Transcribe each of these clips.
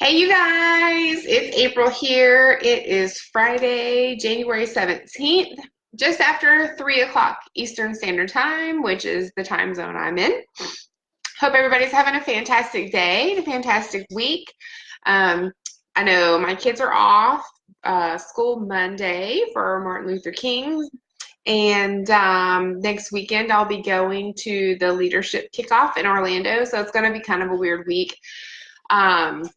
Hey, you guys, it's April here. It is Friday, January 17th, just after 3 o'clock Eastern Standard Time, which is the time zone I'm in. Hope everybody's having a fantastic day, a fantastic week. Um, I know my kids are off school Monday for Martin Luther King, and next weekend I'll be going to the leadership kickoff in Orlando, so it's going to be kind of a weird week. Um,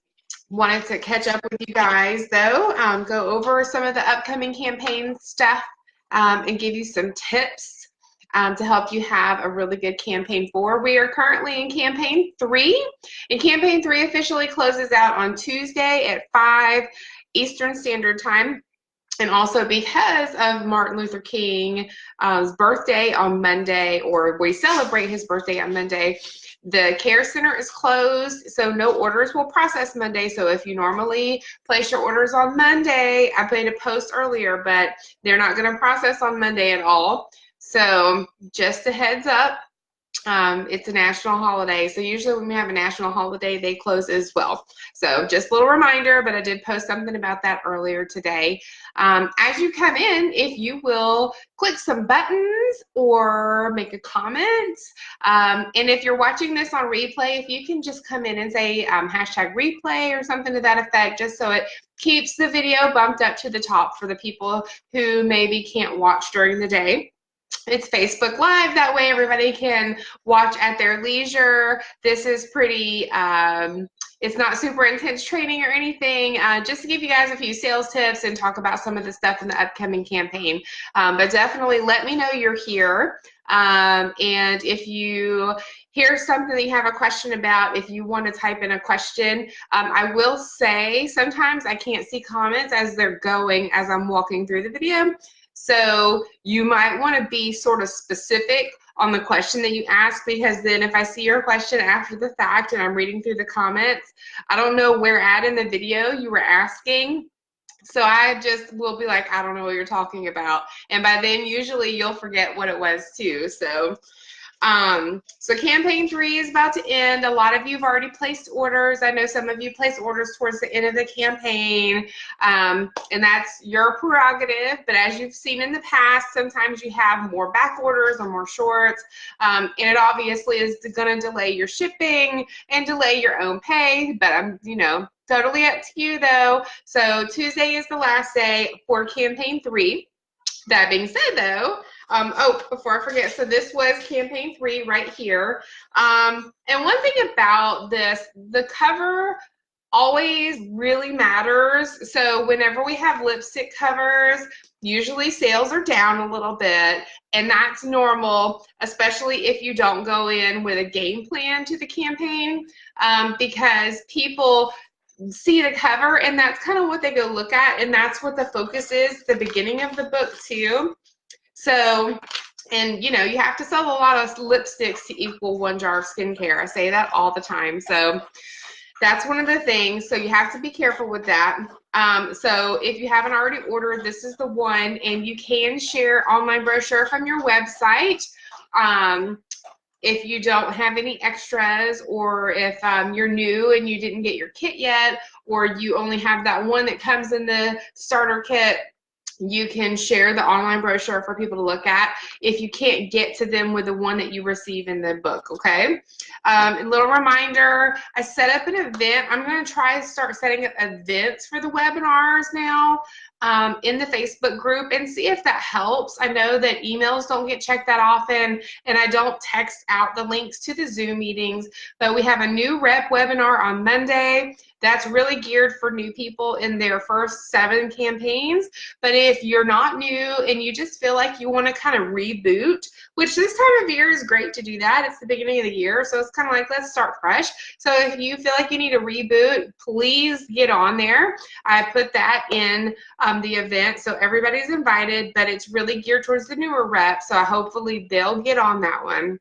Wanted to catch up with you guys though, go over some of the upcoming campaign stuff, and give you some tips to help you have a really good campaign 4. We are currently in campaign 3, and campaign 3 officially closes out on Tuesday at 5 Eastern Standard Time. And also because of Martin Luther King's birthday on Monday, or we celebrate his birthday on Monday, the care center is closed, so no orders will process Monday. So if you normally place your orders on Monday, I made a post earlier, but they're not going to process on Monday at all. So just a heads up. It's a national holiday, so usually when we have a national holiday, they close as well. So just a little reminder, but I did post something about that earlier today. As you come in, if you will click some buttons or make a comment, and if you're watching this on replay, if you can just come in and say hashtag replay or something to that effect, just so it keeps the video bumped up to the top for the people who maybe can't watch during the day. It's Facebook Live, that way everybody can watch at their leisure. This is pretty, it's not super intense training or anything, just to give you guys a few sales tips and talk about some of the stuff in the upcoming campaign. But definitely let me know you're here. And if you hear something that you have a question about, if you want to type in a question, I will say sometimes I can't see comments as they're going as I'm walking through the video. So you might want to be sort of specific on the question that you ask, because then if I see your question after the fact and I'm reading through the comments, I don't know where at in the video you were asking. So I just will be like, I don't know what you're talking about. And by then, usually you'll forget what it was too. So campaign 3 is about to end. A lot of you have already placed orders. I know some of you placed orders towards the end of the campaign, and that's your prerogative. But as you've seen in the past, sometimes you have more back orders or more shorts, and it obviously is going to delay your shipping and delay your own pay. But I'm, totally up to you though. So Tuesday is the last day for campaign 3. That being said, though, before I forget, so this was campaign 3 right here. And one thing about this, the cover always really matters. So whenever we have lipstick covers, usually sales are down a little bit, and that's normal, especially if you don't go in with a game plan to the campaign, because people see the cover and that's kind of what they go look at, and that's what the focus is, the beginning of the book too. So, and you have to sell a lot of lipsticks to equal 1 jar of skincare. I say that all the time. So that's one of the things. So you have to be careful with that. So if you haven't already ordered, this is the one, and you can share online brochure from your website. If you don't have any extras, or if you're new and you didn't get your kit yet, or you only have that one that comes in the starter kit, you can share the online brochure for people to look at if you can't get to them with the one that you receive in the book, okay? A little reminder, I set up an event. I'm going to try to start setting up events for the webinars now in the Facebook group and see if that helps. I know that emails don't get checked that often, and I don't text out the links to the Zoom meetings, but we have a new rep webinar on Monday. That's really geared for new people in their first 7 campaigns. But if you're not new and you just feel like you want to kind of reboot, which this time of year is great to do that. It's the beginning of the year, so it's kind of like, let's start fresh. So if you feel like you need a reboot, please get on there. I put that in the event, so everybody's invited, but it's really geared towards the newer reps, so hopefully they'll get on that one.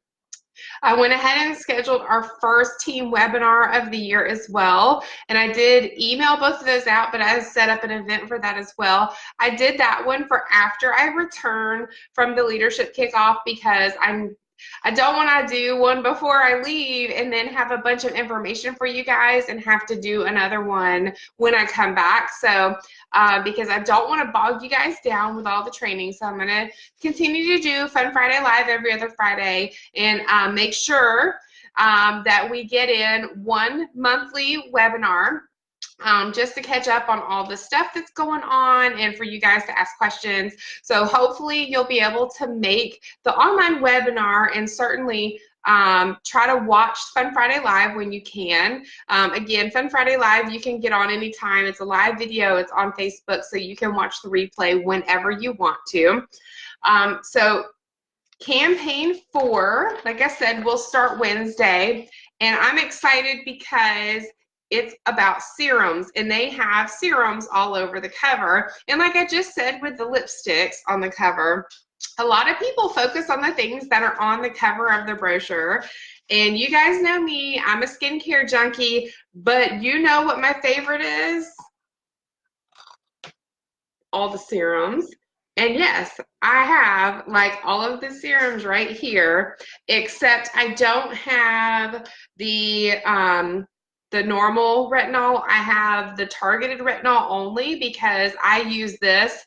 I went ahead and scheduled our first team webinar of the year as well, and I did email both of those out, but I set up an event for that as well. I did that one for after I return from the leadership kickoff, because I'm I don't want to do one before I leave and then have a bunch of information for you guys and have to do another one when I come back. So because I don't want to bog you guys down with all the training. So I'm going to continue to do Fun Friday Live every other Friday and make sure that we get in one monthly webinar just to catch up on all the stuff that's going on and for you guys to ask questions. So hopefully you'll be able to make the online webinar and certainly try to watch Fun Friday Live when you can. Again, Fun Friday Live, you can get on anytime. It's a live video. It's on Facebook, so you can watch the replay whenever you want to. So campaign 4, like I said, will start Wednesday. And I'm excited because it's about serums, and they have serums all over the cover. And like I just said with the lipsticks on the cover, a lot of people focus on the things that are on the cover of the brochure. And you guys know me, I'm a skincare junkie, but you know what my favorite is? All the serums. And yes, I have like all of the serums right here, except I don't have the normal retinol. I have the targeted retinol only because I use this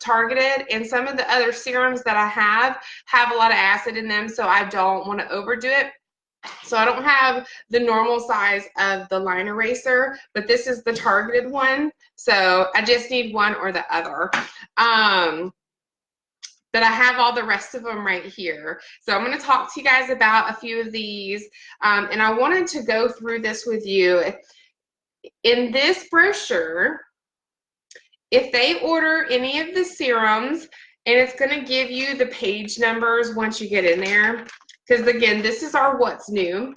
targeted, and some of the other serums that I have a lot of acid in them, so I don't want to overdo it. So I don't have the normal size of the line eraser, but this is the targeted one. So I just need one or the other. But I have all the rest of them right here. So I'm going to talk to you guys about a few of these. And I wanted to go through this with you. In this brochure, if they order any of the serums, and it's going to give you the page numbers once you get in there, because again, this is our what's new,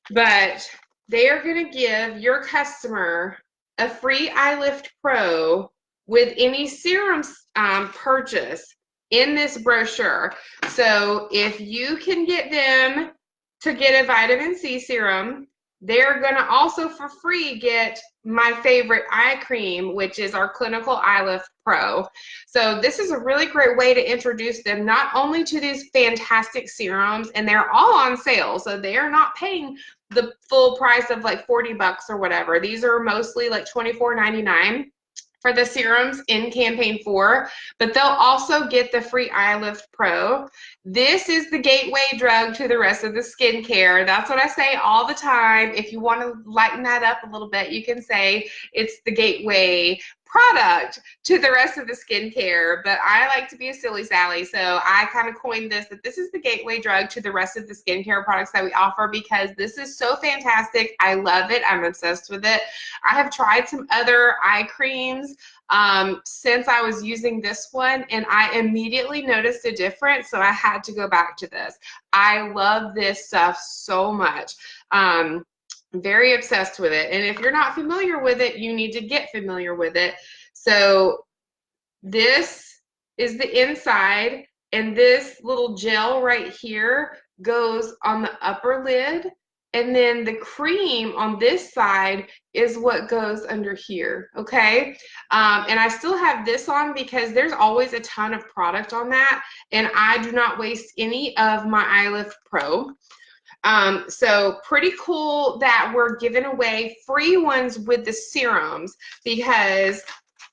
but they are going to give your customer a free iLift Pro with any serum purchase in this brochure. So if you can get them to get a vitamin C serum, they're going to also for free get my favorite eye cream, which is our Clinical iLift Pro. So this is a really great way to introduce them not only to these fantastic serums, and they're all on sale, so they are not paying the full price of like 40 bucks or whatever. These are mostly like $24.99 for the serums in campaign 4, but they'll also get the free iLift Pro. This is the gateway drug to the rest of the skincare. That's what I say all the time. If you want to lighten that up a little bit, you can say it's the gateway product to the rest of the skincare, but I like to be a silly Sally, so I kind of coined this, that this is the gateway drug to the rest of the skincare products that we offer, because this is so fantastic. I love it. I'm obsessed with it. I have tried some other eye creams since I was using this one, and I immediately noticed a difference, so I had to go back to this. I love this stuff so much. Very obsessed with it, and if you're not familiar with it, you need to get familiar with it. So this is the inside, and this little gel right here goes on the upper lid, and then the cream on this side is what goes under here, okay? And I still have this on because there's always a ton of product on that, and I do not waste any of my iLift Pro. So pretty cool that we're giving away free ones with the serums, because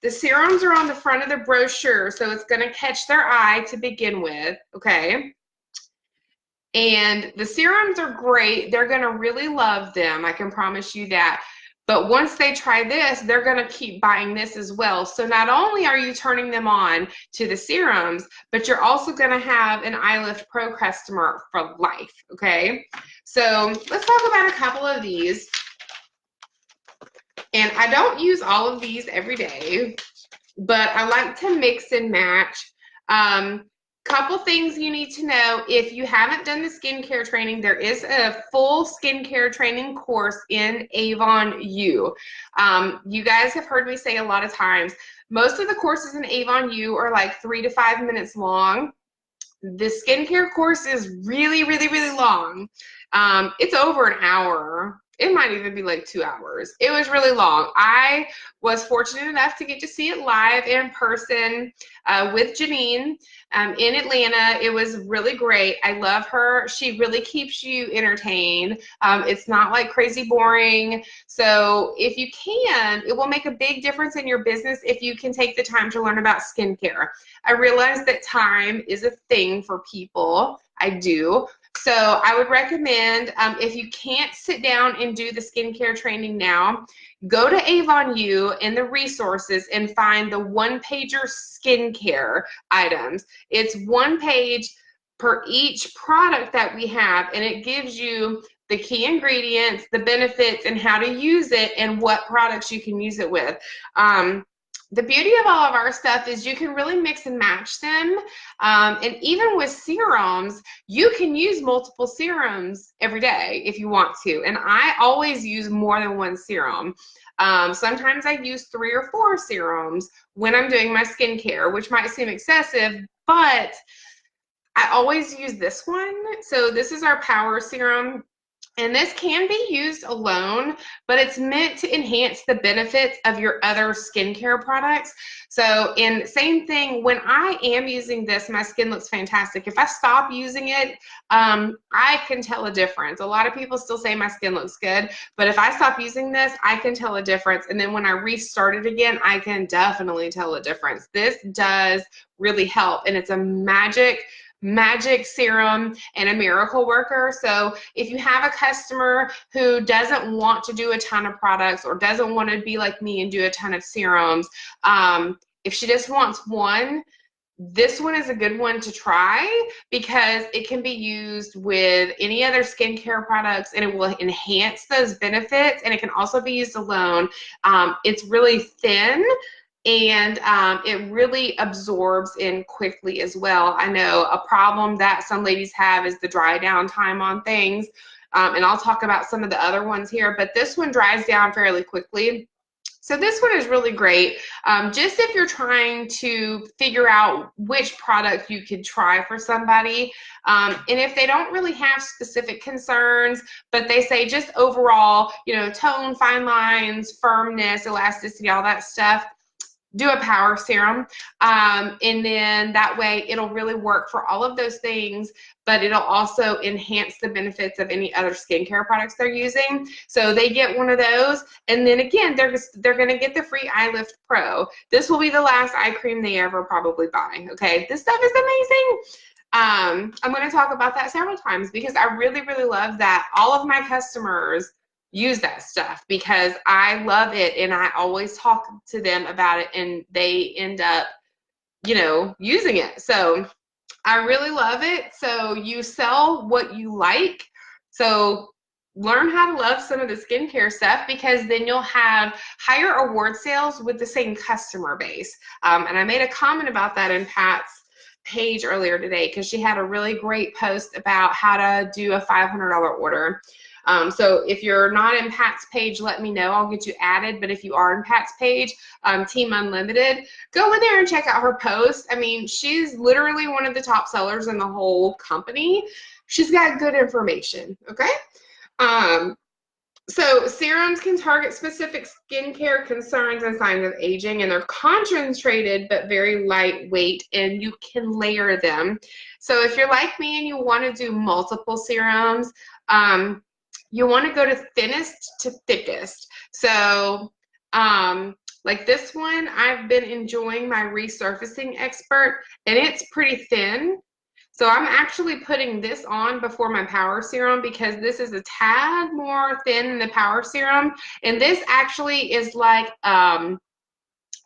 the serums are on the front of the brochure, so it's going to catch their eye to begin with, okay? And the serums are great. They're going to really love them. I can promise you that. But once they try this, they're going to keep buying this as well. So not only are you turning them on to the serums, but you're also going to have an iLift Pro customer for life, okay? So let's talk about a couple of these. And I don't use all of these every day, but I like to mix and match. Couple things you need to know. If you haven't done the skincare training, there is a full skincare training course in Avon U. You guys have heard me say a lot of times, most of the courses in Avon U are like 3 to 5 minutes long. The skincare course is really, really, really long. It's over an hour. It might even be like 2 hours. It was really long. I was fortunate enough to get to see it live in person with Janine in Atlanta. It was really great. I love her. She really keeps you entertained. It's not like crazy boring. So if you can, it will make a big difference in your business if you can take the time to learn about skincare. I realize that time is a thing for people. I do. So I would recommend, if you can't sit down and do the skincare training now, go to Avon U in the resources and find the one-pager skincare items. It's one page per each product that we have, and it gives you the key ingredients, the benefits, and how to use it, and what products you can use it with. The beauty of all of our stuff is you can really mix and match them. And even with serums, you can use multiple serums every day if you want to. And I always use more than one serum. Sometimes I use 3 or 4 serums when I'm doing my skincare, which might seem excessive, but I always use this one. So this is our Power Serum. And this can be used alone, but it's meant to enhance the benefits of your other skincare products. So, and same thing, when I am using this, my skin looks fantastic. If I stop using it, I can tell a difference. A lot of people still say my skin looks good, but if I stop using this, I can tell a difference. And then when I restart it again, I can definitely tell a difference. This does really help, and it's a magic serum and a miracle worker. So if you have a customer who doesn't want to do a ton of products or doesn't want to be like me and do a ton of serums, if she just wants one, this one is a good one to try because it can be used with any other skincare products and it will enhance those benefits, and it can also be used alone. It's really thin, and it really absorbs in quickly as well. I know a problem that some ladies have is the dry down time on things, and I'll talk about some of the other ones here, but this one dries down fairly quickly. So this one is really great, just if you're trying to figure out which product you could try for somebody, and if they don't really have specific concerns, but they say just overall, you know, tone, fine lines, firmness, elasticity, all that stuff, do a Power Serum, and then that way it'll really work for all of those things, but it'll also enhance the benefits of any other skincare products they're using. So they get one of those, and then again, they're going to get the free Eye Lift Pro. This will be the last eye cream they ever probably buy. Okay, this stuff is amazing. I'm going to talk about that several times because I really, really love that all of my customers use that stuff because I love it, and I always talk to them about it, and they end up, you know, using it. So I really love it. So you sell what you like. So learn how to love some of the skincare stuff, because then you'll have higher award sales with the same customer base. And I made a comment about that in Pat's page earlier today because she had a really great post about how to do a $500 order. So if you're not in Pat's page, let me know. I'll get you added. But if you are in Pat's page, Team Unlimited, go in there and check out her post. I mean, she's literally one of the top sellers in the whole company. She's got good information, okay? So serums can target specific skincare concerns and signs of aging, and they're concentrated but very lightweight, and you can layer them. So if you're like me and you want to do multiple serums, you want to go to thinnest to thickest. So like this one, I've been enjoying my Resurfacing Expert, and it's pretty thin. So I'm actually putting this on before my Power Serum because this is a tad more thin than the Power Serum. And this actually is like a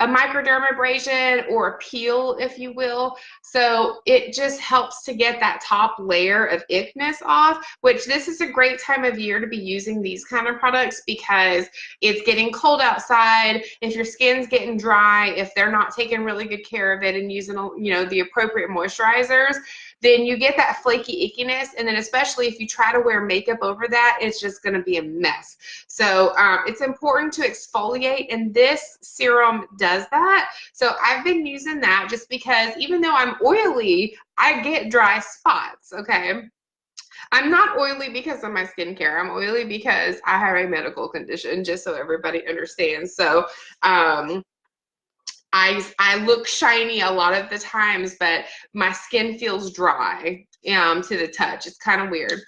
microdermabrasion or a peel, if you will. So it just helps to get that top layer of ickness off, which this is a great time of year to be using these kind of products because it's getting cold outside. If your skin's getting dry, if they're not taking really good care of it and using, you know, the appropriate moisturizers, then you get that flaky ickiness, and then especially if you try to wear makeup over that, it's just going to be a mess. So it's important to exfoliate, and this serum does that. So I've been using that just because even though I'm oily, I get dry spots, okay? I'm not oily because of my skincare. I'm oily because I have a medical condition, just so everybody understands. So, I look shiny a lot of the times, but my skin feels dry to the touch. It's kind of weird.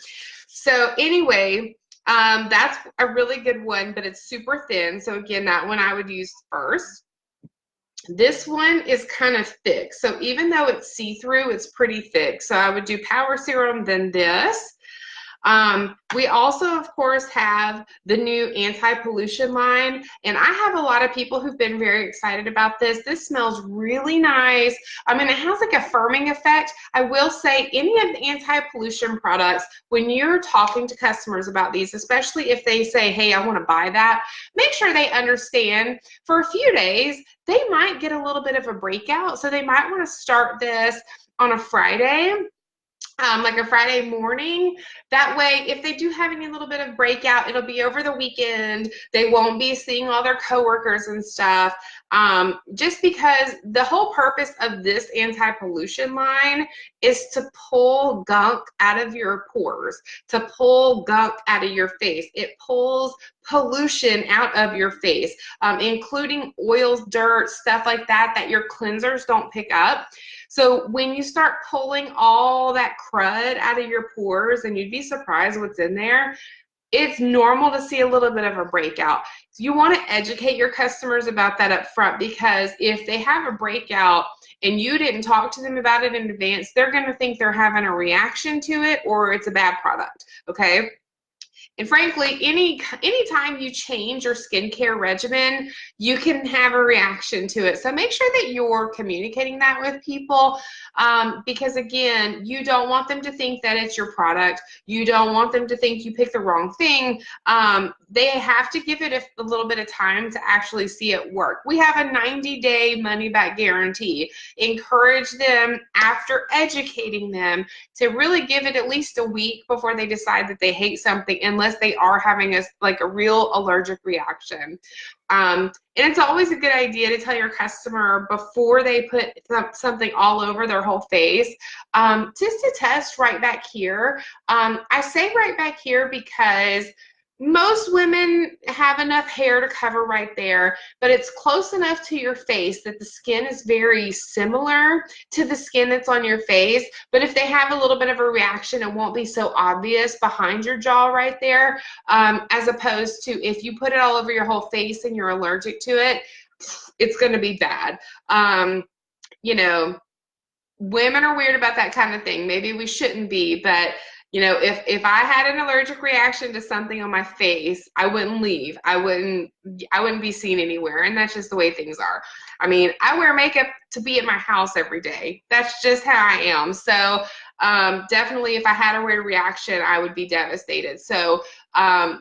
So anyway, that's a really good one, but it's super thin. So again, that one I would use first. This one is kind of thick. So even though it's see-through, it's pretty thick. So I would do Power Serum, then this. We also, of course, have the new anti-pollution line, and I have a lot of people who've been very excited about this. This smells really nice. I mean, it has like a firming effect. I will say any of the anti-pollution products, when you're talking to customers about these, especially if they say, hey, I want to buy that, make sure they understand for a few days, they might get a little bit of a breakout. So they might want to start this on a Friday. Like a Friday morning. That way, if they do have any little bit of breakout, it'll be over the weekend. They won't be seeing all their coworkers and stuff. Just because the whole purpose of this anti-pollution line is to pull gunk out of your pores, to pull gunk out of your face. It pulls pollution out of your face, including oils, dirt, stuff like that, that your cleansers don't pick up. So when you start pulling all that crud out of your pores, and you'd be surprised what's in there, it's normal to see a little bit of a breakout. So you want to educate your customers about that up front, because if they have a breakout and you didn't talk to them about it in advance, they're going to think they're having a reaction to it or it's a bad product, okay? And frankly, anytime you change your skincare regimen, you can have a reaction to it. So make sure that you're communicating that with people, because again, you don't want them to think that it's your product. You don't want them to think you picked the wrong thing. They have to give it a little bit of time to actually see it work. We have a 90-day money-back guarantee. Encourage them, after educating them, to really give it at least a week before they decide that they hate something, unless they are having a real allergic reaction. And it's always a good idea to tell your customer before they put something all over their whole face, just to test right back here. I say right back here because most women have enough hair to cover right there, but it's close enough to your face that the skin is very similar to the skin that's on your face. But if they have a little bit of a reaction, it won't be so obvious behind your jaw right there, as opposed to if you put it all over your whole face and you're allergic to it, it's going to be bad. You know, women are weird about that kind of thing. Maybe we shouldn't be, but you know, if I had an allergic reaction to something on my face, I wouldn't leave. I wouldn't be seen anywhere, and that's just the way things are. I mean, I wear makeup to be at my house every day. That's just how I am. So definitely, if I had a weird reaction, I would be devastated. So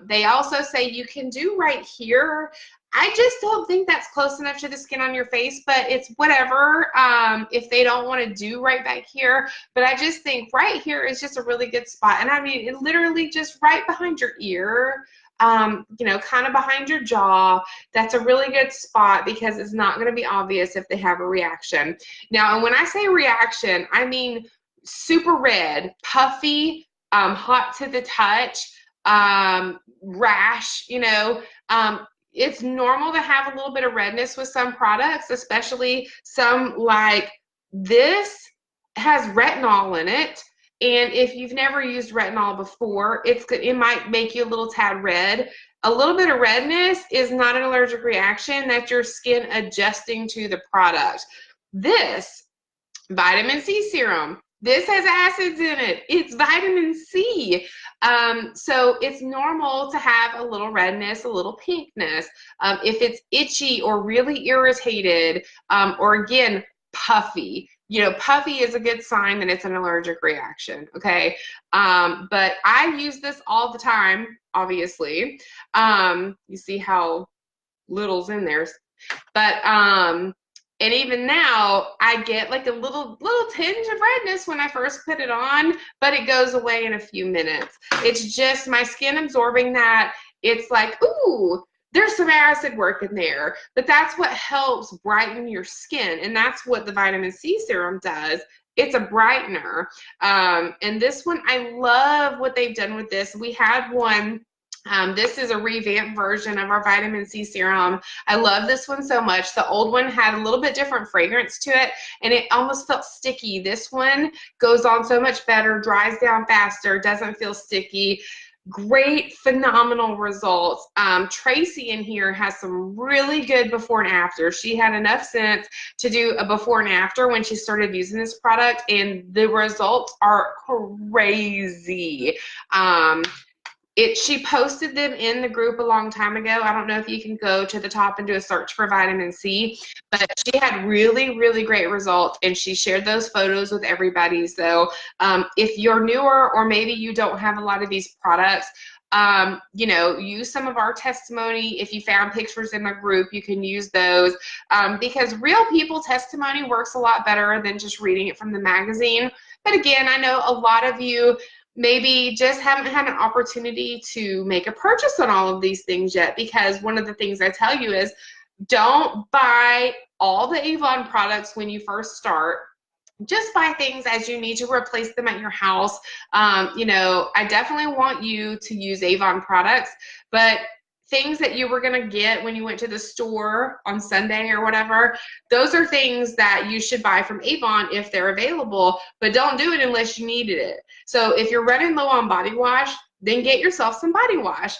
they also say you can do right here. I just don't think that's close enough to the skin on your face, but it's whatever if they don't want to do right back here. But I just think right here is just a really good spot. And I mean, it literally just right behind your ear, you know, kind of behind your jaw. That's a really good spot because it's not going to be obvious if they have a reaction. Now, and when I say reaction, I mean super red, puffy, hot to the touch, rash, you know, it's normal to have a little bit of redness with some products, especially some like this has retinol in it. And if you've never used retinol before, it might make you a little tad red. A little bit of redness is not an allergic reaction. That's your skin adjusting to the product. This vitamin C serum, this has acids in it. It's vitamin C. So it's normal to have a little redness, a little pinkness. If it's itchy or really irritated, or again, puffy. You know, puffy is a good sign that it's an allergic reaction, okay? But I use this all the time, obviously. You see how little's in there. But and even now, I get like a little tinge of redness when I first put it on, but it goes away in a few minutes. It's just my skin absorbing that. It's like, ooh, there's some acid work in there. But that's what helps brighten your skin, and that's what the vitamin C serum does. It's a brightener. And this one, I love what they've done with this. We had one. This is a revamped version of our vitamin C serum. I love this one so much. The old one had a little bit different fragrance to it, and it almost felt sticky. This one goes on so much better, dries down faster, doesn't feel sticky. Great, phenomenal results. Tracy in here has some really good before and after. She had enough sense to do a before and after when she started using this product, and the results are crazy. She posted them in the group a long time ago. I don't know if you can go to the top and do a search for vitamin C, but she had really, really great results, and she shared those photos with everybody. So if you're newer or maybe you don't have a lot of these products, you know, use some of our testimony. If you found pictures in the group, you can use those because real people testimony works a lot better than just reading it from the magazine. But again, I know a lot of you maybe just haven't had an opportunity to make a purchase on all of these things yet, because one of the things I tell you is don't buy all the Avon products when you first start. Just buy things as you need to replace them at your house. You know, I definitely want you to use Avon products, but things that you were going to get when you went to the store on Sunday or whatever, those are things that you should buy from Avon if they're available, but don't do it unless you needed it. So if you're running low on body wash, then get yourself some body wash.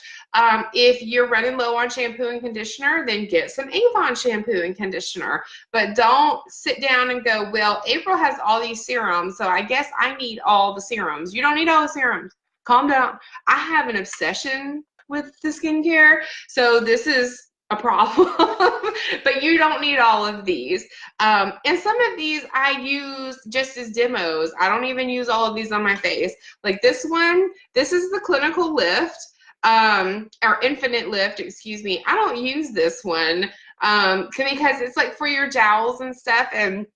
If you're running low on shampoo and conditioner, then get some Avon shampoo and conditioner. But don't sit down and go, well, April has all these serums, so I guess I need all the serums. You don't need all the serums. Calm down. I have an obsession with the skincare, so this is a problem. But you don't need all of these. And some of these I use just as demos. I don't even use all of these on my face. Like this one, this is the Clinical Lift, or Infinite Lift, excuse me. I don't use this one because it's like for your jowls and stuff, and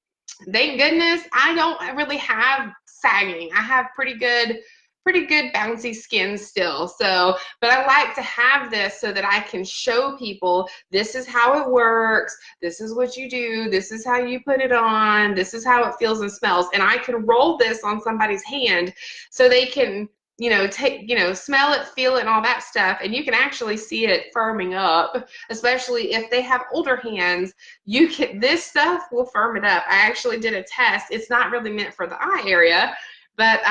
thank goodness I don't really have sagging. I have pretty good bouncy skin still. So, but I like to have this so that I can show people this is how it works. This is what you do. This is how you put it on. This is how it feels and smells. And I can roll this on somebody's hand so they can, you know, take, you know, smell it, feel it, and all that stuff. And you can actually see it firming up, especially if they have older hands. You can, this stuff will firm it up. I actually did a test. It's not really meant for the eye area, but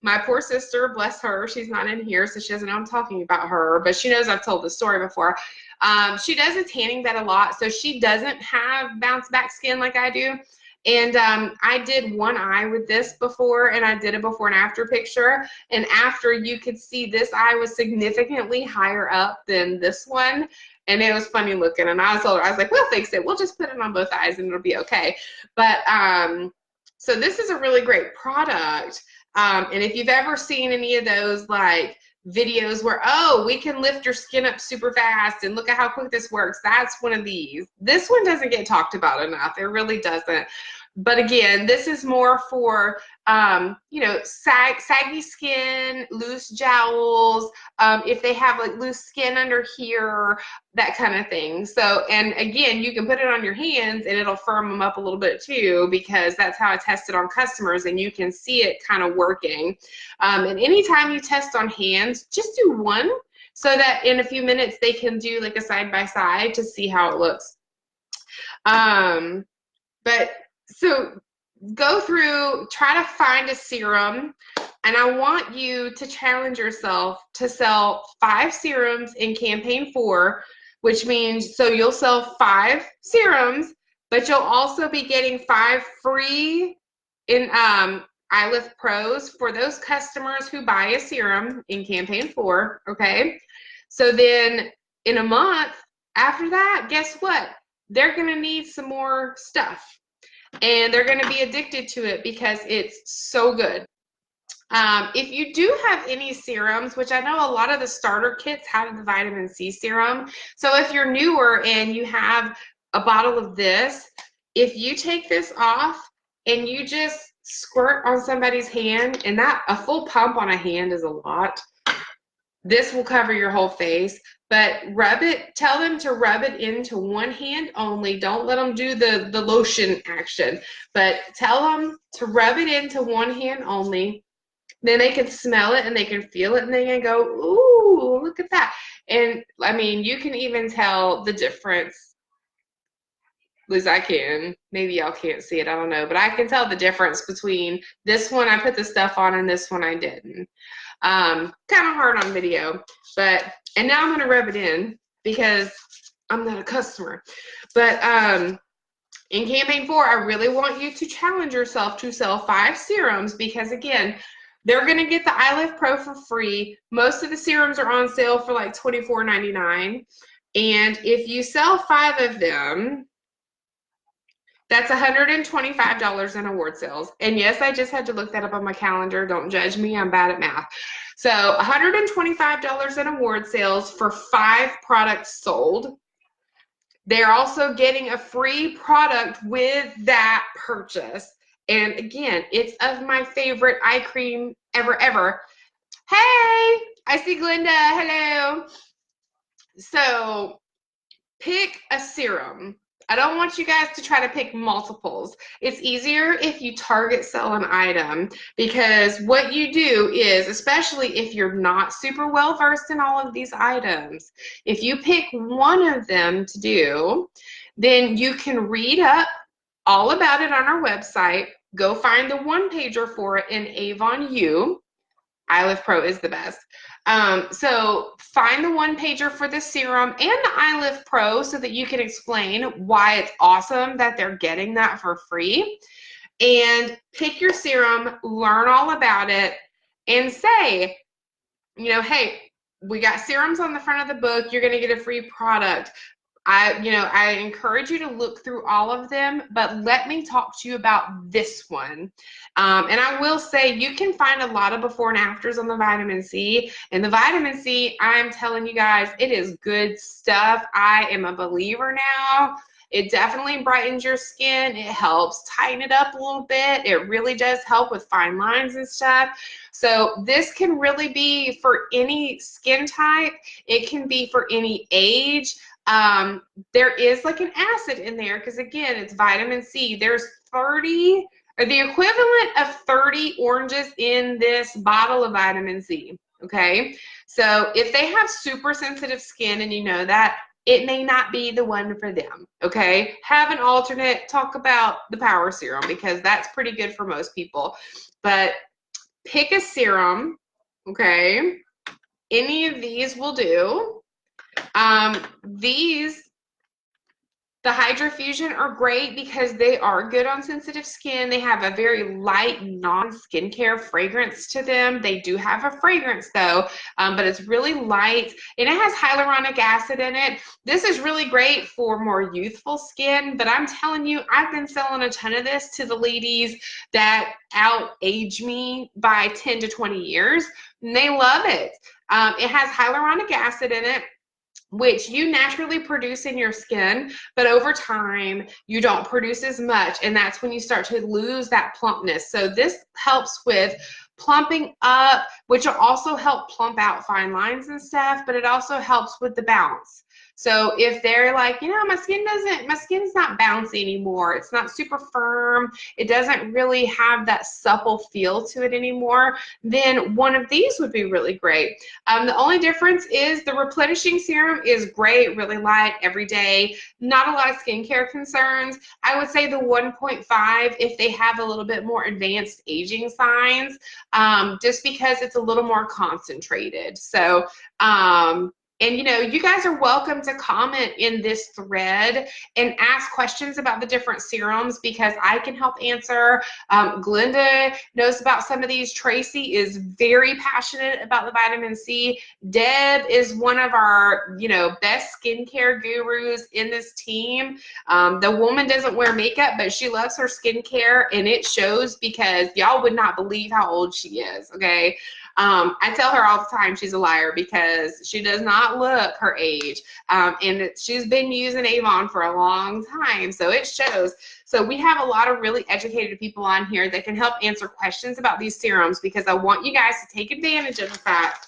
my poor sister, bless her, she's not in here, so she doesn't know I'm talking about her, but she knows I've told the story before. She does a tanning bed a lot, so she doesn't have bounce back skin like I do. And I did one eye with this before, and I did a before and after picture. And after, you could see this eye was significantly higher up than this one. And it was funny looking. And I told her, I was like, we'll fix it. We'll just put it on both eyes and it'll be okay. But so this is a really great product. And if you've ever seen any of those like videos where, oh, we can lift your skin up super fast and look at how quick this works, that's one of these. This one doesn't get talked about enough. It really doesn't. But again, this is more for, you know, saggy skin, loose jowls, if they have like loose skin under here, that kind of thing. So, and again, you can put it on your hands and it'll firm them up a little bit too, because that's how I tested on customers, and you can see it kind of working. And anytime you test on hands, just do one so that in a few minutes they can do like a side-by-side to see how it looks. But so go through, try to find a serum, and I want you to challenge yourself to sell 5 serums in campaign 4, which means, so you'll sell 5 serums, but you'll also be getting 5 free in iLift Pros for those customers who buy a serum in campaign 4, okay? So then in a month after that, guess what? They're gonna need some more stuff. And they're going to be addicted to it because it's so good. If you do have any serums, which I know a lot of the starter kits have the vitamin C serum. So if you're newer and you have a bottle of this, if you take this off and you just squirt on somebody's hand, and that a full pump on a hand is a lot. This will cover your whole face. But rub it, tell them to rub it into one hand only. Don't let them do the lotion action, but tell them to rub it into one hand only. Then they can smell it and they can feel it and they can go, ooh, look at that. And I mean, you can even tell the difference. At least I can. Maybe y'all can't see it, I don't know. But I can tell the difference between this one I put the stuff on and this one I didn't. Kind of hard on video, but, and now I'm going to rub it in because I'm not a customer. But in campaign 4, I really want you to challenge yourself to sell 5 serums because, again, they're going to get the iLift Pro for free. Most of the serums are on sale for like $24.99. And if you sell 5 of them, that's $125 in award sales. And yes, I just had to look that up on my calendar. Don't judge me. I'm bad at math. So $125 in award sales for 5 products sold. They're also getting a free product with that purchase. And again, it's of my favorite eye cream ever. Hey, I see Glenda. Hello. So pick a serum. I don't want you guys to try to pick multiples. It's easier if you target sell an item because what you do is, especially if you're not super well versed in all of these items, if you pick one of them to do, then you can read up all about it on our website. Go find the one-pager for it in Avon U. iLift Pro is the best. So find the one-pager for the serum and the iLift Pro so that you can explain why it's awesome that they're getting that for free. And pick your serum, learn all about it, and say, you know, hey, we got serums on the front of the book. You're going to get a free product. I encourage you to look through all of them, but let me talk to you about this one. And I will say you can find a lot of before and afters on the vitamin C. And the vitamin C, I'm telling you guys, it is good stuff. I am a believer now. It definitely brightens your skin. It helps tighten it up a little bit. It really does help with fine lines and stuff. So this can really be for any skin type. It can be for any age. There is like an acid in there because, again, it's vitamin C. There's 30, or the equivalent of 30 oranges in this bottle of vitamin C, okay? So if they have super sensitive skin and you know that, it may not be the one for them, okay? Have an alternate. Talk about the Power Serum because that's pretty good for most people. But pick a serum, okay? Any of these will do. The Hydrofusion are great because they are good on sensitive skin. They have a very light, non-skincare fragrance to them. They do have a fragrance though, but it's really light and it has hyaluronic acid in it. This is really great for more youthful skin, but I'm telling you, I've been selling a ton of this to the ladies that out-age me by 10 to 20 years, and they love it. It has hyaluronic acid in it, which you naturally produce in your skin, but over time you don't produce as much, and that's when you start to lose that plumpness. So this helps with plumping up, which will also help plump out fine lines and stuff, but it also helps with the bounce. So if they're like, you know, my skin's not bouncy anymore, it's not super firm, it doesn't really have that supple feel to it anymore, then one of these would be really great. The only difference is the replenishing serum is great, really light, every day, not a lot of skincare concerns. I would say the 1.5 if they have a little bit more advanced aging signs, just because it's a little more concentrated. So, and, you know, you guys are welcome to comment in this thread and ask questions about the different serums because I can help answer. Glenda knows about some of these. Tracy is very passionate about the vitamin C. Deb is one of our, you know, best skincare gurus in this team. The woman doesn't wear makeup, but she loves her skincare, and it shows because y'all would not believe how old she is, okay? I tell her all the time she's a liar because she does not look her age, and she's been using Avon for a long time, so it shows. So we have a lot of really educated people on here that can help answer questions about these serums because I want you guys to take advantage of the fact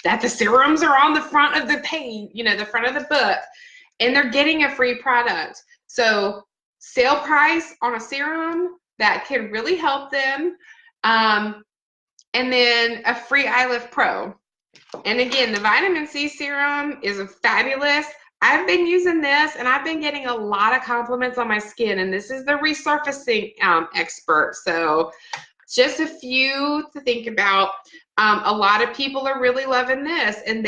that the serums are on the front of the page, you know, the front of the book, and they're getting a free product. So sale price on a serum that can really help them. And then a free Eye Lift Pro. And again, the vitamin C serum is fabulous. I've been using this and I've been getting a lot of compliments on my skin, and this is the resurfacing expert. So just a few to think about. A lot of people are really loving this, and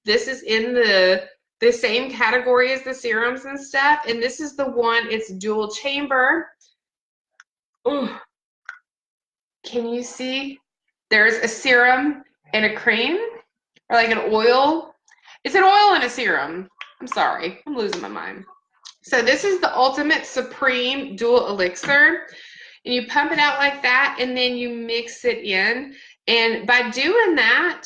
this is in the same category as the serums and stuff. And this is the one, it's dual chamber. Ooh. Can you see? There's a serum and a cream, or like an oil. It's an oil and a serum. I'm sorry, I'm losing my mind. So this is the Ultimate Supreme Dual Elixir. And you pump it out like that, and then you mix it in. And by doing that,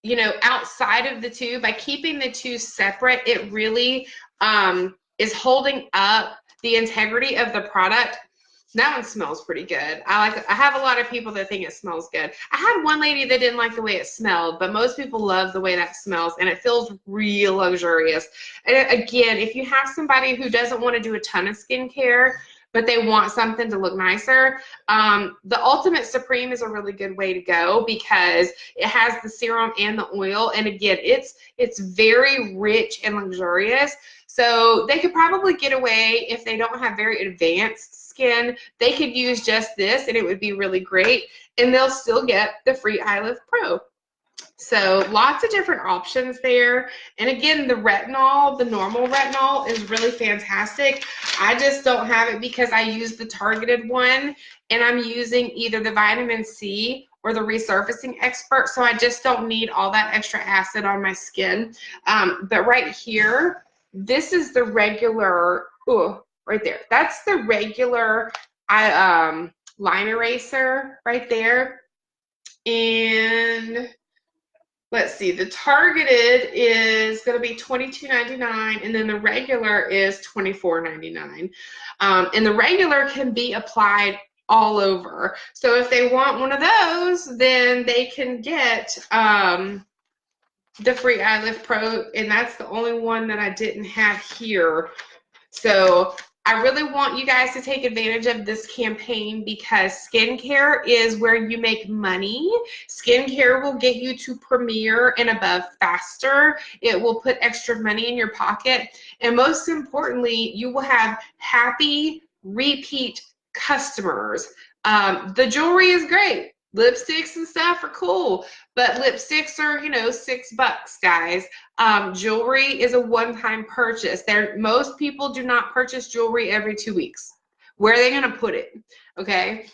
you know, outside of the two, by keeping the two separate, it really is holding up the integrity of the product. That one smells pretty good. I have a lot of people that think it smells good. I had one lady that didn't like the way it smelled, but most people love the way that smells, and it feels real luxurious. And again, if you have somebody who doesn't want to do a ton of skincare, but they want something to look nicer, the Ultimate Supreme is a really good way to go because it has the serum and the oil, and again, it's very rich and luxurious. So they could probably get away, if they don't have very advanced skin, they could use just this and it would be really great, and they'll still get the free Eye Lift Pro. So lots of different options there. And again, the retinol, the normal retinol, is really fantastic. I just don't have it because I use the targeted one, and I'm using either the vitamin C or the resurfacing expert, so I just don't need all that extra acid on my skin. But right here, this is the regular, right there. That's the regular line eraser right there. And let's see, the targeted is going to be $22.99, and then the regular is $24.99. And the regular can be applied all over. So if they want one of those, then they can get the free Eye Lift Pro, and that's the only one that I didn't have here. So I really want you guys to take advantage of this campaign because skincare is where you make money. Skincare will get you to premier and above faster. It will put extra money in your pocket. And most importantly, you will have happy repeat customers. The jewelry is great. Lipsticks and stuff are cool, but lipsticks are, you know, $6, guys. Jewelry is a one-time purchase. Most people do not purchase jewelry every 2 weeks. Where are they going to put it? Okay.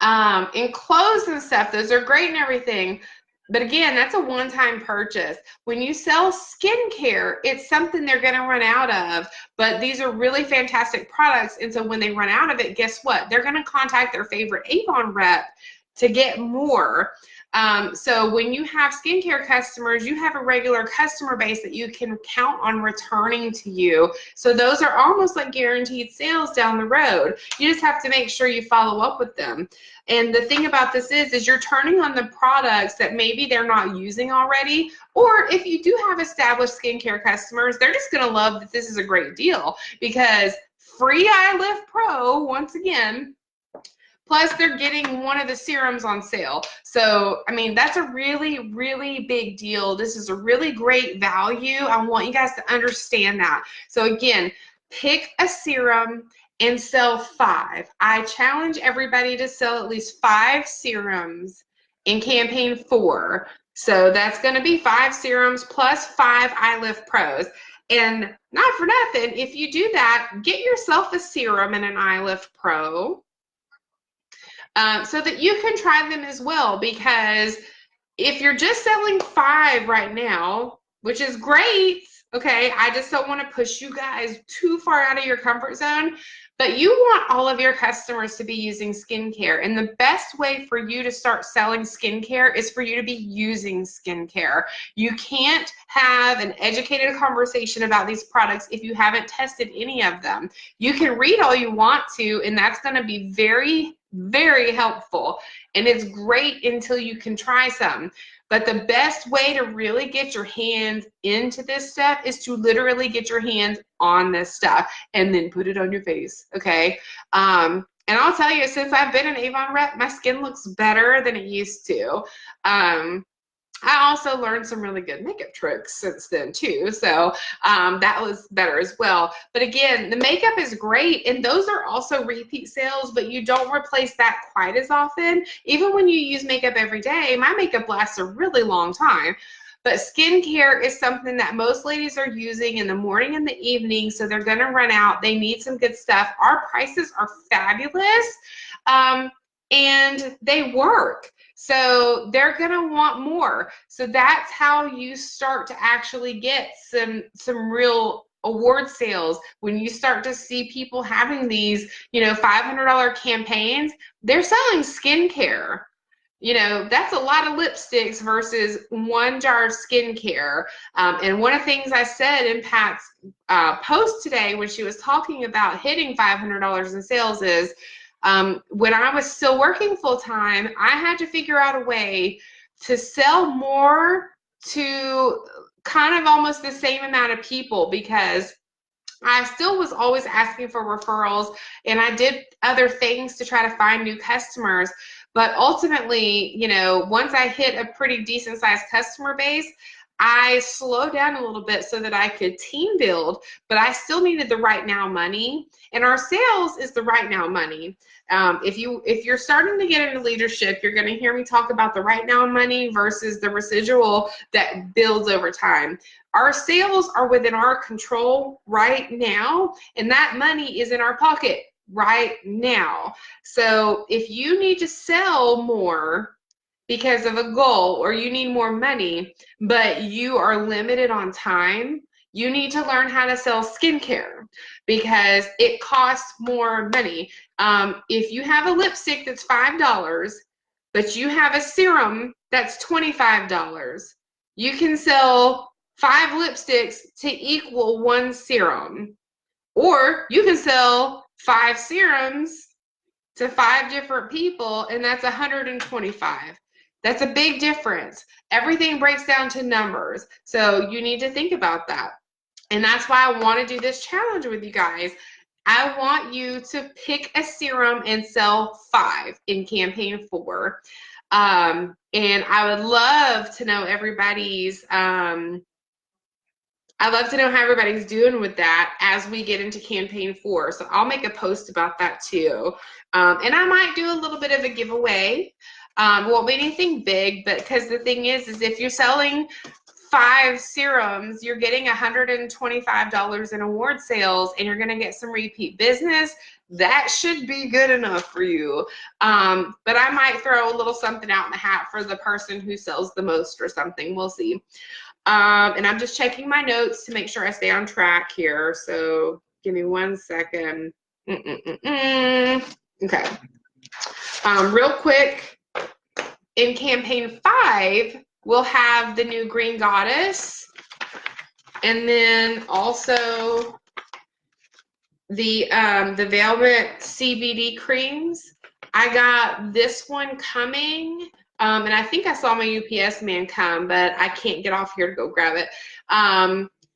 And clothes and stuff, those are great and everything. But again, that's a one-time purchase. When you sell skincare, it's something they're going to run out of. But these are really fantastic products. And so when they run out of it, guess what? They're going to contact their favorite Avon rep to get more. So when you have skincare customers, you have a regular customer base that you can count on returning to you. So those are almost like guaranteed sales down the road. You just have to make sure you follow up with them. And the thing about this is you're turning on the products that maybe they're not using already, or if you do have established skincare customers, they're just gonna love that this is a great deal because free Eye Lift Pro, once again, plus they're getting one of the serums on sale. So, I mean, that's a really, really big deal. This is a really great value. I want you guys to understand that. So again, pick a serum and sell 5. I challenge everybody to sell at least 5 serums in campaign 4. So that's going to be 5 serums plus 5 Eye Lift Pros. And not for nothing, if you do that, get yourself a serum and an Eye Lift Pro. So that you can try them as well, because if you're just selling 5 right now, which is great, okay, I just don't want to push you guys too far out of your comfort zone, but you want all of your customers to be using skincare, and the best way for you to start selling skincare is for you to be using skincare. You can't have an educated conversation about these products if you haven't tested any of them. You can read all you want to, and that's going to be very, very helpful, and it's great until you can try some. But the best way to really get your hands into this stuff is to literally get your hands on this stuff and then put it on your face, okay? And I'll tell you, since I've been an Avon rep, my skin looks better than it used to. I also learned some really good makeup tricks since then too, so that was better as well. But again, the makeup is great, and those are also repeat sales, but you don't replace that quite as often. Even when you use makeup every day, my makeup lasts a really long time. But skincare is something that most ladies are using in the morning and the evening, so they're going to run out. They need some good stuff. Our prices are fabulous, and they work. So they're going to want more. So that's how you start to actually get some real award sales. When you start to see people having these, $500 campaigns, they're selling skincare. That's a lot of lipsticks versus one jar of skincare. And one of the things I said in Pat's post today when she was talking about hitting $500 in sales is, when I was still working full-time, I had to figure out a way to sell more to kind of almost the same amount of people, because I still was always asking for referrals, and I did other things to try to find new customers. But ultimately, once I hit a pretty decent sized customer base, I slowed down a little bit so that I could team build, but I still needed the right now money. And our sales is the right now money. If you're starting to get into leadership, you're going to hear me talk about the right now money versus the residual that builds over time. Our sales are within our control right now, and that money is in our pocket right now. So if you need to sell more because of a goal, or you need more money, but you are limited on time, you need to learn how to sell skincare because it costs more money. If you have a lipstick that's $5, but you have a serum that's $25, you can sell 5 lipsticks to equal 1 serum. Or you can sell 5 serums to 5 different people, and that's 125. That's a big difference. Everything breaks down to numbers. So you need to think about that. And that's why I want to do this challenge with you guys. I want you to pick a serum and sell 5 in campaign 4. And I would love to know everybody's I'd love to know how everybody's doing with that as we get into campaign 4. So I'll make a post about that too. And I might do a little bit of a giveaway. Won't be anything big, but because the thing is if you're selling 5 serums, you're getting $125 in award sales, and you're going to get some repeat business. That should be good enough for you. But I might throw a little something out in the hat for the person who sells the most or something. We'll see. And I'm just checking my notes to make sure I stay on track here. So give me 1 second. Okay. Real quick, in campaign 5, we'll have the new Green Goddess, and then also the Velvet CBD creams. I got this one coming. And I think I saw my UPS man come, but I can't get off here to go grab it.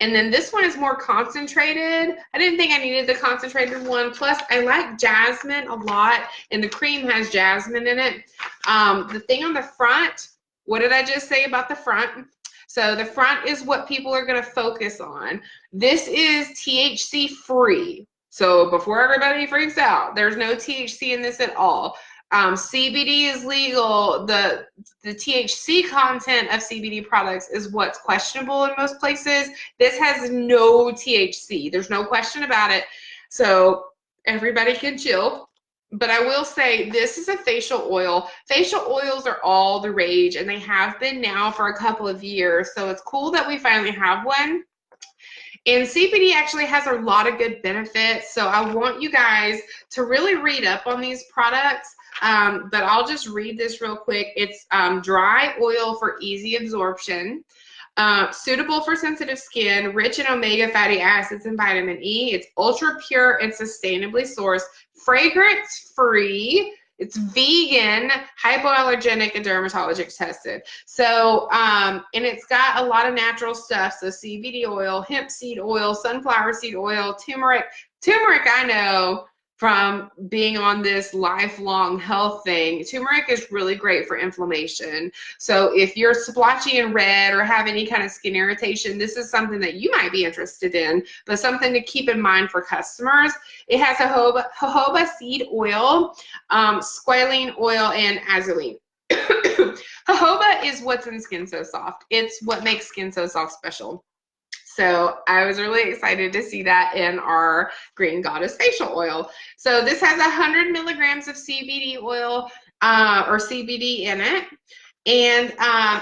And then this one is more concentrated. I didn't think I needed the concentrated one. Plus, I like jasmine a lot, and the cream has jasmine in it. The thing on the front, what did I just say about the front? So the front is what people are going to focus on. This is THC free. So before everybody freaks out, there's no THC in this at all. CBD is legal. The THC content of CBD products is what's questionable in most places. This has no THC. There's no question about it. So everybody can chill. But I will say this is a facial oil. Facial oils are all the rage, and they have been now for a couple of years. So it's cool that we finally have one. And CBD actually has a lot of good benefits. So I want you guys to really read up on these products. But I'll just read this real quick. It's dry oil for easy absorption, suitable for sensitive skin, rich in omega fatty acids and vitamin E. It's ultra pure and sustainably sourced, fragrance free, It's vegan, hypoallergenic, and dermatologic tested. So, and it's got a lot of natural stuff. So CBD oil, hemp seed oil, sunflower seed oil, turmeric. Turmeric, I know from being on this lifelong health thing, turmeric is really great for inflammation. So if you're splotchy and red or have any kind of skin irritation, this is something that you might be interested in, but something to keep in mind for customers. It has jojoba seed oil, squalene oil, and azulene. Jojoba is what's in Skin So Soft. It's what makes Skin So Soft special. So I was really excited to see that in our Green Goddess facial oil. So this has 100 milligrams of CBD oil or CBD in it. And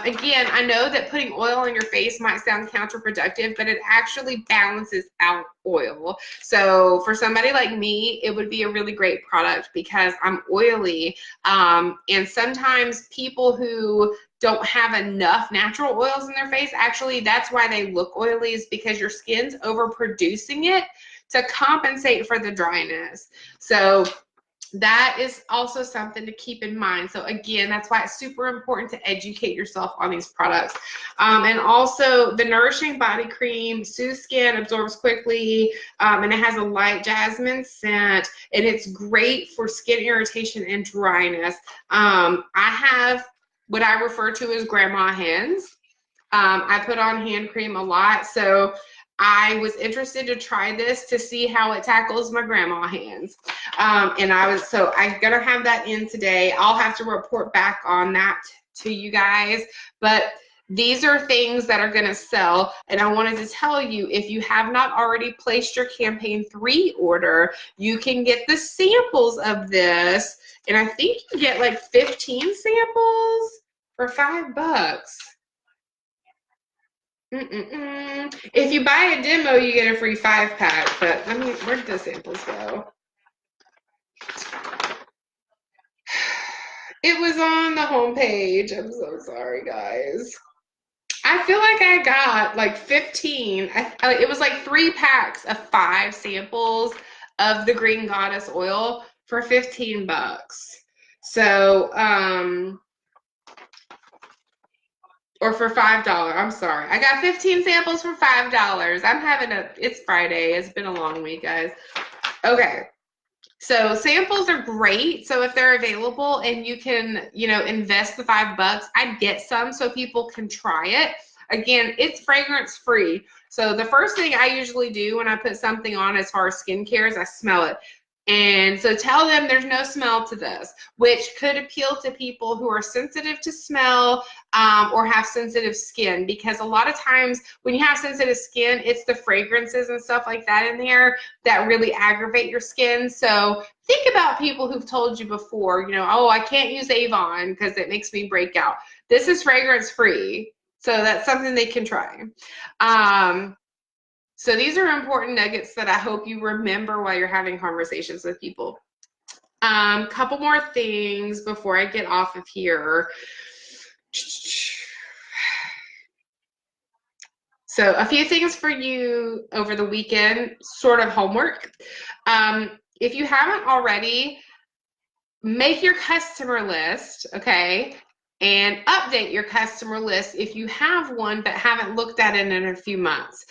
again, I know that putting oil on your face might sound counterproductive, but it actually balances out oil. So for somebody like me, it would be a really great product because I'm oily. And sometimes people who don't have enough natural oils in their face, actually that's why they look oily, is because your skin's overproducing it to compensate for the dryness. So that is also something to keep in mind. So again, that's why it's super important to educate yourself on these products. And also the Nourishing Body Cream soothes skin, absorbs quickly, and it has a light jasmine scent, and it's great for skin irritation and dryness. I have what I refer to as grandma hands. I put on hand cream a lot, so I was interested to try this to see how it tackles my grandma hands. I'm gonna have that in today. I'll have to report back on that to you guys, but these are things that are gonna sell, and I wanted to tell you, if you have not already placed your campaign 3 order, you can get the samples of this, and I think you get like 15 samples for $5. If you buy a demo, you get a free 5-pack, but I mean, where did the samples go? It was on the homepage. I'm so sorry, guys. I feel like I got like 15. It was like 3 packs of 5 samples of the Green Goddess oil for $15. So, or for $5. I'm sorry. I got 15 samples for $5. It's Friday. It's been a long week, guys. Okay. So samples are great. So if they're available and you can, invest the $5, I'd get some so people can try it. Again, it's fragrance free. So the first thing I usually do when I put something on as far as skincare is I smell it. And so tell them there's no smell to this, which could appeal to people who are sensitive to smell or have sensitive skin, because a lot of times when you have sensitive skin, it's the fragrances and stuff like that in there that really aggravate your skin. So think about people who've told you before, oh, I can't use Avon because it makes me break out. This is fragrance free. So that's something they can try. So these are important nuggets that I hope you remember while you're having conversations with people. Couple more things before I get off of here. So a few things for you over the weekend, sort of homework. If you haven't already, make your customer list, okay? And update your customer list if you have one but haven't looked at it in a few months.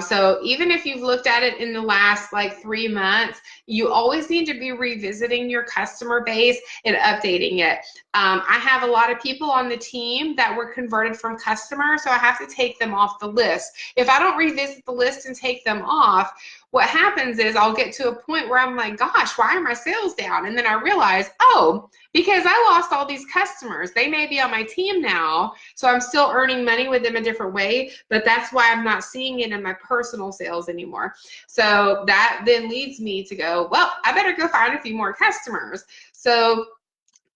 So even if you've looked at it in the last 3 months, you always need to be revisiting your customer base and updating it. I have a lot of people on the team that were converted from customers, so I have to take them off the list. If I don't revisit the list and take them off, what happens is I'll get to a point where I'm like, gosh, why are my sales down? And then I realize, oh, because I lost all these customers. They may be on my team now, so I'm still earning money with them a different way, but that's why I'm not seeing it in my personal sales anymore. So that then leads me to go, well, I better go find a few more customers. So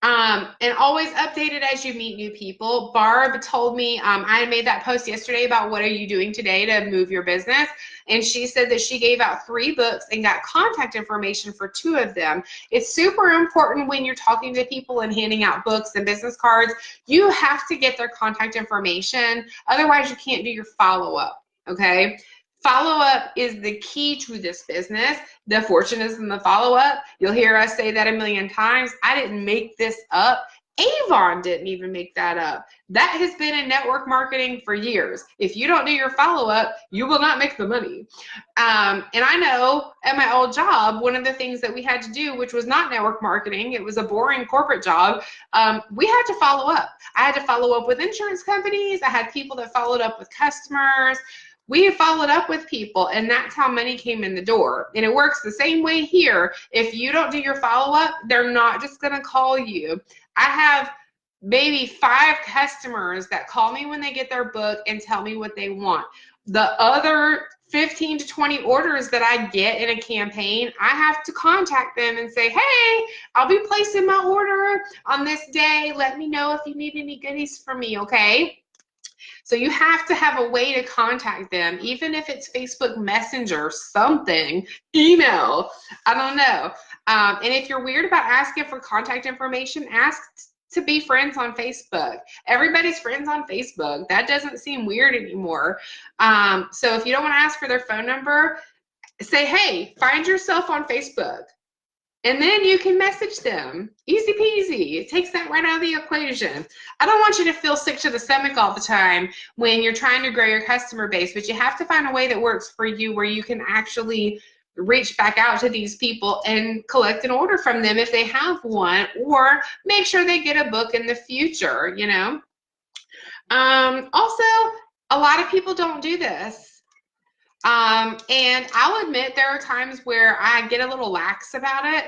and always update it as you meet new people. Barb told me, I made that post yesterday about what are you doing today to move your business. And she said that she gave out 3 books and got contact information for 2 of them. It's super important when you're talking to people and handing out books and business cards. You have to get their contact information. Otherwise, you can't do your follow-up, okay? Follow-up is the key to this business. The fortune is in the follow-up. You'll hear us say that a million times. I didn't make this up. Avon didn't even make that up. That has been in network marketing for years. If you don't do your follow-up, you will not make the money. And I know at my old job, one of the things that we had to do, which was not network marketing, it was a boring corporate job, we had to follow up. I had to follow up with insurance companies. I had people that followed up with customers. We followed up with people, and that's how money came in the door. And it works the same way here. If you don't do your follow-up, they're not just going to call you. I have maybe 5 customers that call me when they get their book and tell me what they want. The other 15 to 20 orders that I get in a campaign, I have to contact them and say, hey, I'll be placing my order on this day. Let me know if you need any goodies from me, okay? So you have to have a way to contact them, even if it's Facebook Messenger, something, email, I don't know. And if you're weird about asking for contact information, ask to be friends on Facebook. Everybody's friends on Facebook. That doesn't seem weird anymore. So if you don't want to ask for their phone number, say, hey, find yourself on Facebook. And then you can message them. Easy peasy. It takes that right out of the equation. I don't want you to feel sick to the stomach all the time when you're trying to grow your customer base, but you have to find a way that works for you where you can actually reach back out to these people and collect an order from them if they have one, or make sure they get a book in the future, you know. Also, a lot of people don't do this. And I'll admit there are times where I get a little lax about it.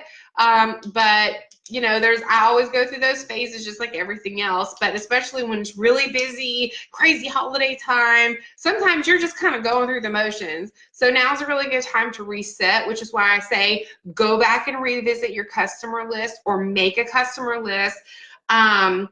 But you know, I always go through those phases just like everything else, but especially when it's really busy, crazy holiday time, sometimes you're just kind of going through the motions. So now's a really good time to reset, which is why I say go back and revisit your customer list or make a customer list. And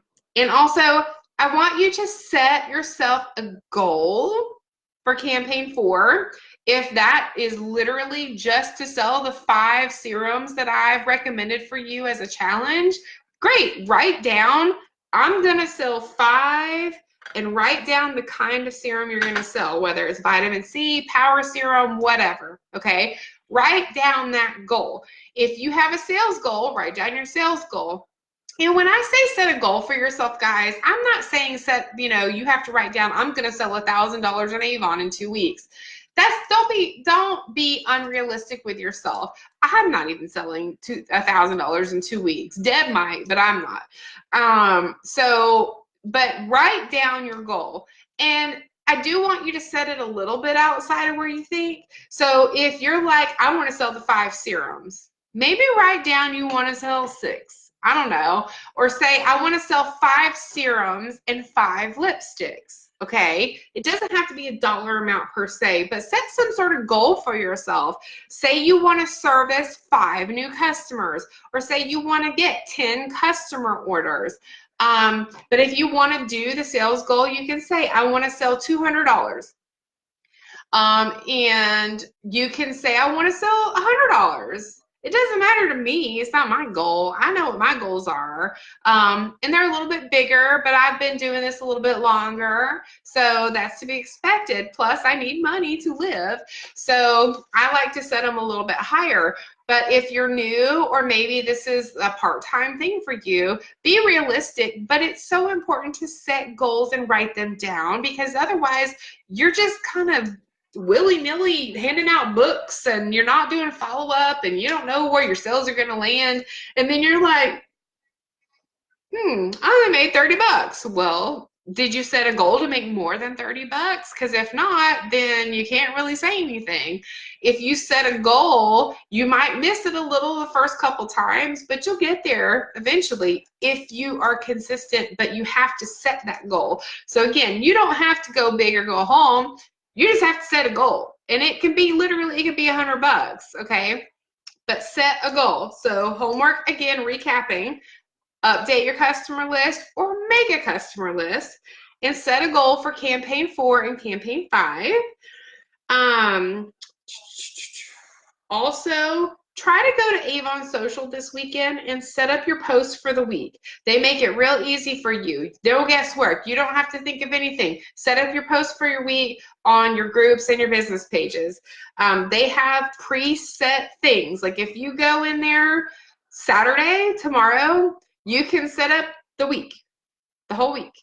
also, I want you to set yourself a goal for campaign 4. If that is literally just to sell the 5 serums that I've recommended for you as a challenge, great. Write down, I'm going to sell 5, and write down the kind of serum you're going to sell, whether it's vitamin C, power serum, whatever, okay? Write down that goal. If you have a sales goal, write down your sales goal. And when I say set a goal for yourself, guys, I'm not saying you have to write down, I'm going to sell $1,000 in Avon in 2 weeks. Don't be unrealistic with yourself. I'm not even selling $1,000 in 2 weeks. Deb might, but I'm not. But write down your goal. And I do want you to set it a little bit outside of where you think. So if you're like, I want to sell the 5 serums, maybe write down you want to sell 6. I don't know. Or say, I want to sell 5 serums and 5 lipsticks. Okay, it doesn't have to be a dollar amount per se, but set some sort of goal for yourself. Say you want to service 5 new customers, or say you want to get 10 customer orders. But if you want to do the sales goal, you can say, I want to sell $200. And you can say, I want to sell $100. It doesn't matter to me. It's not my goal. I know what my goals are. And they're a little bit bigger, but I've been doing this a little bit longer. So that's to be expected. Plus, I need money to live. So I like to set them a little bit higher. But if you're new, or maybe this is a part-time thing for you, be realistic. But it's so important to set goals and write them down, because otherwise you're just kind of willy-nilly handing out books and you're not doing follow-up and you don't know where your sales are going to land, and then you're like, I only made $30. Well, did you set a goal to make more than $30? Because if not, then you can't really say anything. If you set a goal, you might miss it a little the first couple times, but you'll get there eventually if you are consistent. But you have to set that goal. So again, you don't have to go big or go home. You just have to set a goal, and it can be literally, it could be $100, okay? But set a goal. So homework, again, recapping, update your customer list or make a customer list, and set a goal for campaign 4 and campaign 5. Also, try to go to Avon Social this weekend and set up your posts for the week. They make it real easy for you. No guesswork. You don't have to think of anything. Set up your posts for your week on your groups and your business pages. They have preset things. Like if you go in there Saturday, tomorrow, you can set up the week, the whole week.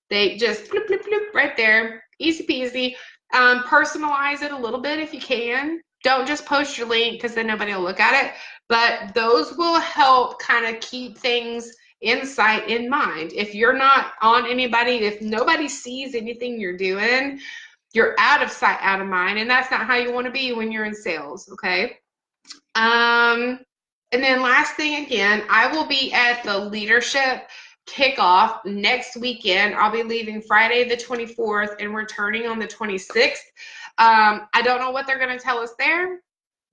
They just flip, flip, flip right there. Easy peasy. Personalize it a little bit if you can. Don't just post your link because then nobody will look at it. But those will help kind of keep things in sight, in mind. If you're not on anybody, if nobody sees anything you're doing, you're out of sight, out of mind. And that's not how you want to be when you're in sales, okay? And then last thing, again, I will be at the leadership kickoff next weekend. I'll be leaving Friday the 24th and returning on the 26th. I don't know what they're going to tell us there.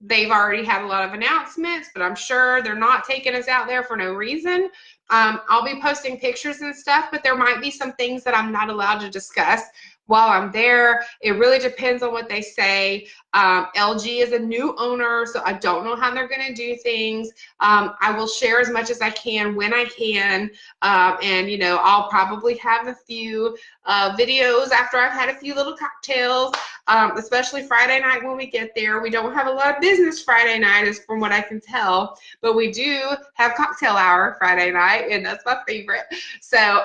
They've already had a lot of announcements, but I'm sure they're not taking us out there for no reason. I'll be posting pictures and stuff, but there might be some things that I'm not allowed to discuss while I'm there. It really depends on what they say. LG is a new owner, so I don't know how they're going to do things. I will share as much as I can when I can, and you know, I'll probably have a few videos after I've had a few little cocktails, especially Friday night when we get there. We don't have a lot of business Friday night, is from what I can tell, but we do have cocktail hour Friday night, and that's my favorite. So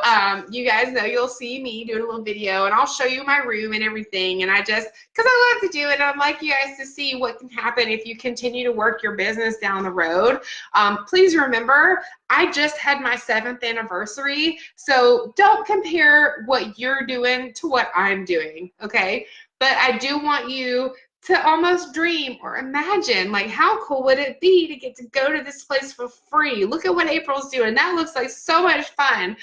you guys know you'll see me doing a little video, and I'll show you my room and everything. And I just, because I love to do it, and I'd like you guys to see what can happen if you continue to work your business down the road. Please remember, I just had my 7th anniversary, so don't compare what you're doing to what I'm doing, okay? But I do want you to almost dream or imagine, like, how cool would it be to get to go to this place for free? Look at what April's doing. That looks like so much fun.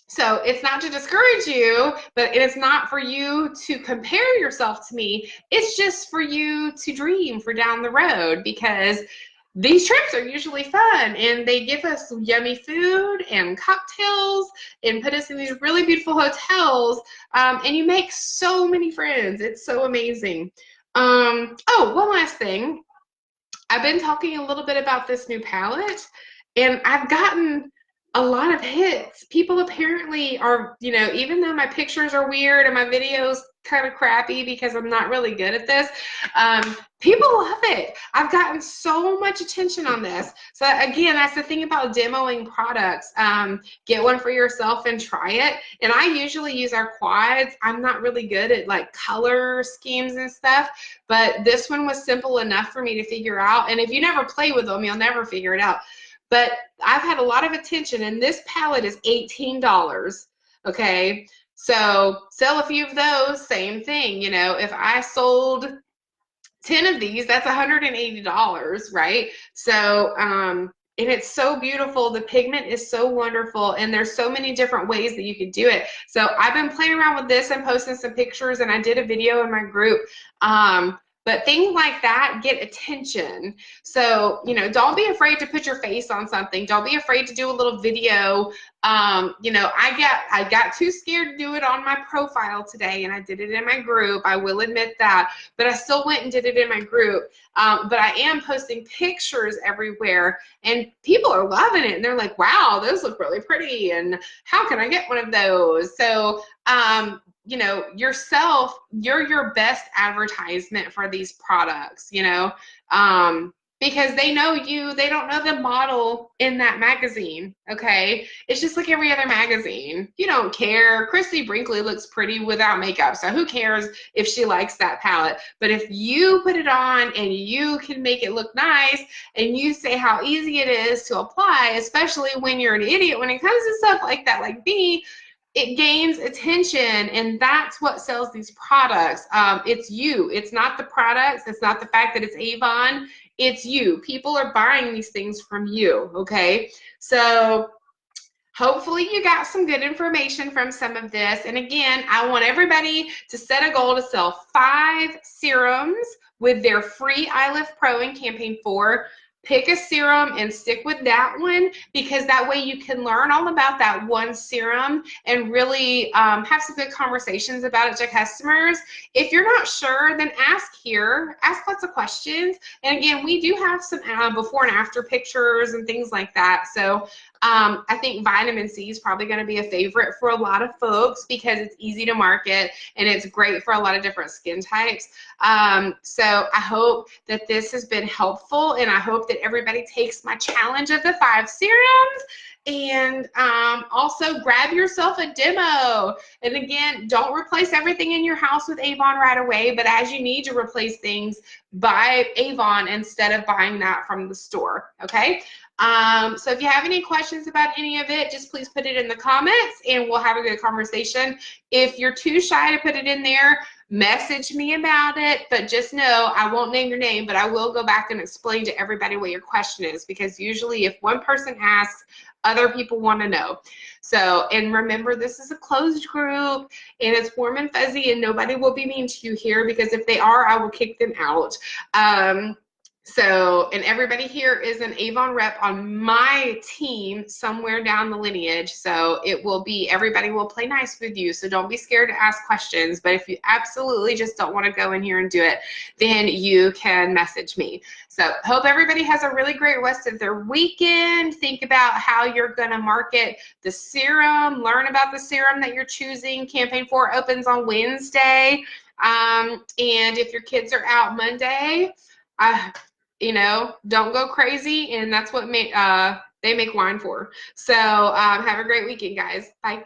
So it's not to discourage you, but it's not for you to compare yourself to me. It's just for you to dream for down the road, because these trips are usually fun, and they give us yummy food and cocktails and put us in these really beautiful hotels, and you make so many friends. It's so amazing. Oh, one last thing. I've been talking a little bit about this new palette, and I've gotten a lot of hits. People apparently are, you know, even though my pictures are weird and my videos kind of crappy because I'm not really good at this, people love it. I've gotten so much attention on this. So again, that's the thing about demoing products. Get one for yourself and try it. And I usually use our quads. I'm not really good at like color schemes and stuff, but this one was simple enough for me to figure out. And if you never play with them, you'll never figure it out. But I've had a lot of attention, and this palette is $18, okay? So sell a few of those, same thing. You know, if I sold 10 of these, that's $180, right? So, and it's so beautiful. The pigment is so wonderful, and there's so many different ways that you can do it. So I've been playing around with this and posting some pictures, and I did a video in my group. But things like that get attention. So, you know, don't be afraid to put your face on something. Don't be afraid to do a little video. You know, I got too scared to do it on my profile today, and I did it in my group. I will admit that, but I still went and did it in my group. But I am posting pictures everywhere, and people are loving it, and they're like, wow, those look really pretty, and how can I get one of those? So, you know, yourself, you're your best advertisement for these products, you know, because they know you, they don't know the model in that magazine, okay? It's just like every other magazine. You don't care. Christy Brinkley looks pretty without makeup, so who cares if she likes that palette? But if you put it on and you can make it look nice, and you say how easy it is to apply, especially when you're an idiot when it comes to stuff like that, like me, it gains attention, and that's what sells these products. It's you. It's not the products. It's not the fact that it's Avon. It's you. People are buying these things from you, okay? So hopefully you got some good information from some of this. And again, I want everybody to set a goal to sell 5 serums with their free iLift Pro in campaign 4 pick a serum and stick with that one, because that way you can learn all about that one serum and really have some good conversations about it to customers. If you're not sure, then ask here, ask lots of questions. And again, we do have some before and after pictures and things like that. So I think vitamin C is probably going to be a favorite for a lot of folks because it's easy to market and it's great for a lot of different skin types. So I hope that this has been helpful, and I hope that everybody takes my challenge of the 5 serums. And also grab yourself a demo. And again, don't replace everything in your house with Avon right away, but as you need to replace things, buy Avon instead of buying that from the store, okay? So if you have any questions about any of it, just please put it in the comments and we'll have a good conversation. If you're too shy to put it in there, message me about it, but just know I won't name your name, but I will go back and explain to everybody what your question is, because usually if one person asks, other people want to know. So, and remember, this is a closed group and it's warm and fuzzy and nobody will be mean to you here, because if they are, I will kick them out. So, and everybody here is an Avon rep on my team somewhere down the lineage. So it will be, everybody will play nice with you. So don't be scared to ask questions. But if you absolutely just don't want to go in here and do it, then you can message me. So hope everybody has a really great rest of their weekend. Think about how you're going to market the serum. Learn about the serum that you're choosing. Campaign 4 opens on Wednesday. And if your kids are out Monday, you know, don't go crazy, and that's what they make wine for. So have a great weekend, guys. Bye.